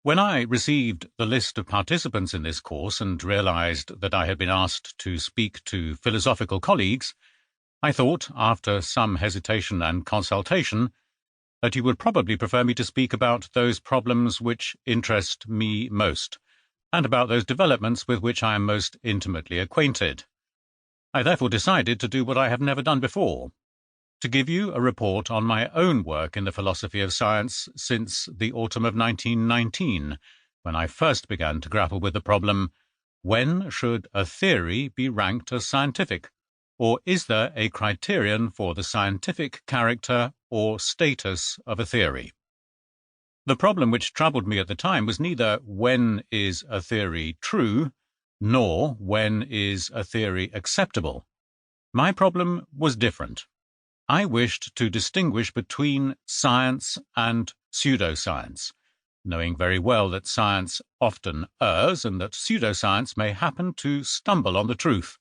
When I received the list of participants in this course and realized that I had been asked to speak to philosophical colleagues, I thought, after some hesitation and consultation, that you would probably prefer me to speak about those problems which interest me most, and about those developments with which I am most intimately acquainted. I therefore decided to do what I have never done before, to give you a report on my own work in the philosophy of science since the autumn of 1919, when I first began to grapple with the problem, when should a theory be ranked as scientific, or is there a criterion for the scientific character or status of a theory? The problem which troubled me at the time was neither when is a theory true, nor when is a theory acceptable. My problem was different. I wished to distinguish between science and pseudoscience, knowing very well that science often errs and that pseudoscience may happen to stumble on the truth.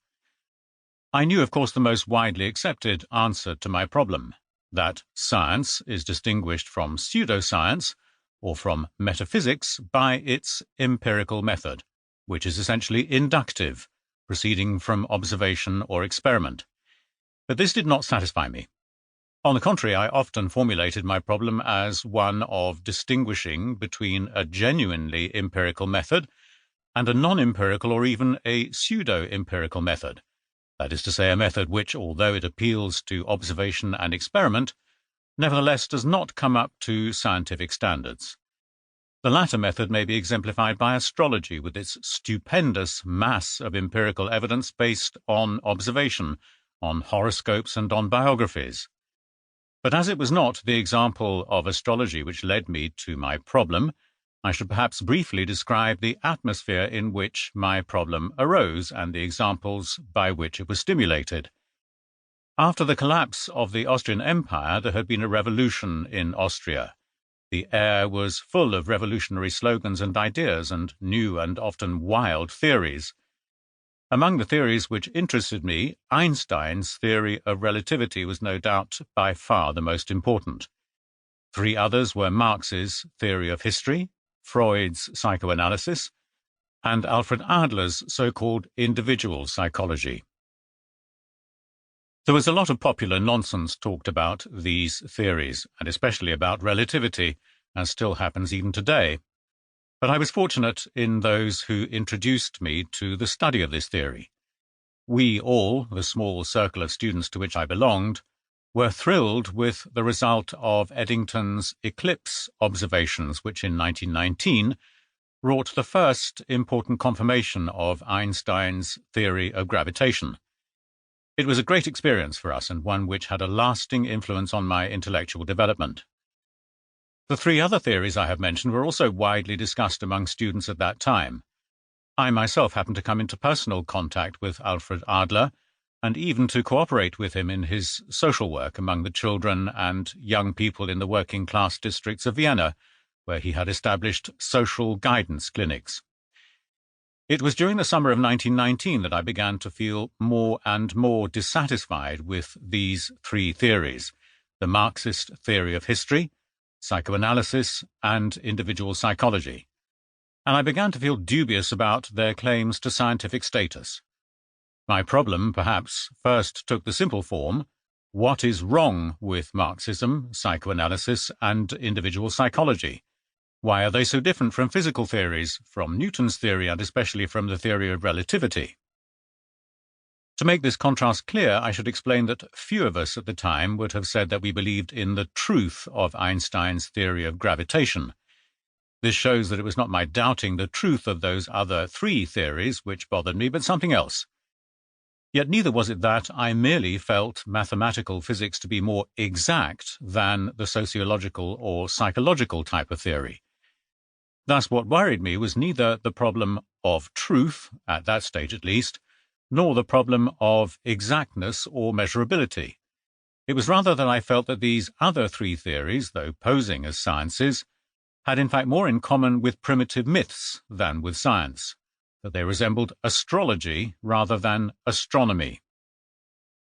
I knew, of course, the most widely accepted answer to my problem, that science is distinguished from pseudoscience, or from metaphysics, by its empirical method, which is essentially inductive, proceeding from observation or experiment. But this did not satisfy me. On the contrary, I often formulated my problem as one of distinguishing between a genuinely empirical method and a non-empirical or even a pseudo-empirical method. That is to say, a method which, although it appeals to observation and experiment, nevertheless does not come up to scientific standards. The latter method may be exemplified by astrology, with its stupendous mass of empirical evidence based on observation, on horoscopes and on biographies. But as it was not the example of astrology which led me to my problem, I should perhaps briefly describe the atmosphere in which my problem arose and the examples by which it was stimulated. After the collapse of the Austrian Empire, there had been a revolution in Austria. The air was full of revolutionary slogans and ideas and new and often wild theories. Among the theories which interested me, Einstein's theory of relativity was no doubt by far the most important. Three others were Marx's theory of history, Freud's psychoanalysis, and Alfred Adler's so-called individual psychology. There was a lot of popular nonsense talked about these theories, and especially about relativity, as still happens even today. But I was fortunate in those who introduced me to the study of this theory. We all, the small circle of students to which I belonged, were thrilled with the result of Eddington's eclipse observations, which in 1919 wrought the first important confirmation of Einstein's theory of gravitation. It was a great experience for us and one which had a lasting influence on my intellectual development. The three other theories I have mentioned were also widely discussed among students at that time. I myself happened to come into personal contact with Alfred Adler and even to cooperate with him in his social work among the children and young people in the working-class districts of Vienna, where he had established social guidance clinics. It was during the summer of 1919 that I began to feel more and more dissatisfied with these three theories, the Marxist theory of history, psychoanalysis, and individual psychology, and I began to feel dubious about their claims to scientific status. My problem, perhaps, first took the simple form: what is wrong with Marxism, psychoanalysis, and individual psychology? Why are they so different from physical theories, from Newton's theory, and especially from the theory of relativity? To make this contrast clear, I should explain that few of us at the time would have said that we believed in the truth of Einstein's theory of gravitation. This shows that it was not my doubting the truth of those other three theories which bothered me, but something else. Yet neither was it that I merely felt mathematical physics to be more exact than the sociological or psychological type of theory. Thus, what worried me was neither the problem of truth, at that stage at least, nor the problem of exactness or measurability. It was rather that I felt that these other three theories, though posing as sciences, had in fact more in common with primitive myths than with science, that they resembled astrology rather than astronomy.